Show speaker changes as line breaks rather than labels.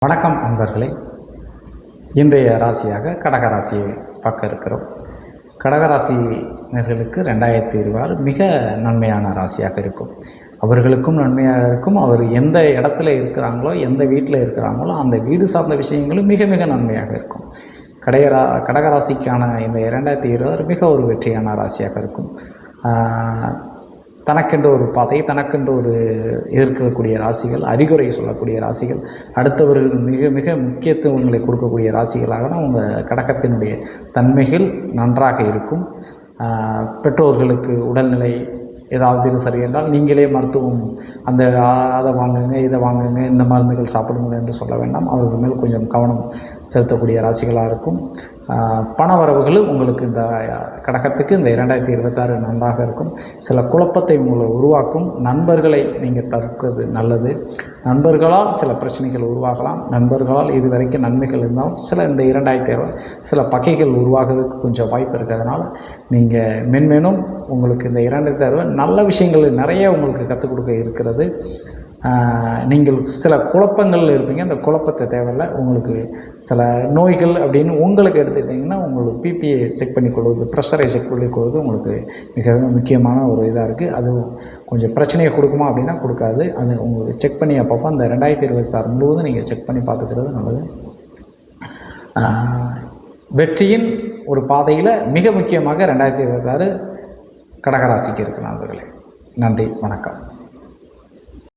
வணக்கம் நண்பர்களே. இன்றைய ராசியாக கடகராசியை பார்க்க இருக்கிறோம். கடகராசினர்களுக்கு 2026 மிக நன்மையான ராசியாக இருக்கும். அவர்களுக்கும் நன்மையாக இருக்கும். அவர் எந்த இடத்துல இருக்கிறாங்களோ, எந்த வீட்டில் இருக்கிறாங்களோ அந்த வீடு சார்ந்த விஷயங்களும் மிக மிக நன்மையாக இருக்கும். கடகராசிக்கான இந்த 2026 மிக ஒரு வெற்றியான ராசியாக இருக்கும். தனக்கென்று ஒரு பாதை, தனக்கென்று ஒரு எதிர்க்கக்கூடிய ராசிகள், அறிகுறை சொல்லக்கூடிய ராசிகள், அடுத்தவர்கள் மிக மிக முக்கியத்துவங்களை கொடுக்கக்கூடிய ராசிகளாக உங்கள் கடகத்தினுடைய தன்மைகள் நன்றாக இருக்கும். பெற்றோர்களுக்கு உடல்நிலை ஏதாவது சரியென்றால் நீங்களே மருத்துவம் அதை வாங்குங்க, இதை வாங்குங்க, இந்த மருந்துகள் சாப்பிடுங்க என்று சொல்ல வேண்டாம். அவர்கள் மேல் கொஞ்சம் கவனம் செலுத்தக்கூடிய ராசிகளாக இருக்கும். பண வரவுகளும் உங்களுக்கு இந்த கடகத்துக்கு இந்த 2026 நன்றாக இருக்கும். சில குழப்பத்தை உங்களை உருவாக்கும் நண்பர்களை நீங்கள் தவிர்ப்பது நல்லது. நண்பர்களால் சில பிரச்சனைகள் உருவாகலாம். நண்பர்களால் இதுவரைக்கும் நன்மைகள் இருந்தாலும் சில இந்த 2026 சில பகைகள் உருவாகிறதுக்கு கொஞ்சம் வாய்ப்பு இருக்கிறதுனால நீங்கள் மென்மேலும் உங்களுக்கு இந்த 2026 நல்ல விஷயங்கள் நிறைய உங்களுக்கு கற்றுக் கொடுக்க இருக்கிறது. நீங்கள் சில குழப்பங்கள் இருப்பீங்க. அந்த குழப்பத்தை தேவையில்லை. உங்களுக்கு சில நோய்கள் அப்படின்னு உங்களுக்கு எடுத்துக்கிட்டிங்கன்னா உங்களுக்கு பிபியை செக் பண்ணிக்கொள்வது, ப்ரெஷரை செக் பண்ணிக்கொள்வது உங்களுக்கு மிக முக்கியமான ஒரு இதாக இருக்குது. அது கொஞ்சம் பிரச்சனையை கொடுக்குமா அப்படின்னா கொடுக்காது. அது உங்களுக்கு செக் பண்ணி அப்பப்போ அந்த 2026 முழுவதும் நீங்கள் செக் பண்ணி பார்த்துக்கிறது நல்லது. வெற்றியின் ஒரு பாதையில் மிக முக்கியமாக 2026 கடகராசிக்கு இருக்கு நண்பர்களே. நன்றி, வணக்கம்.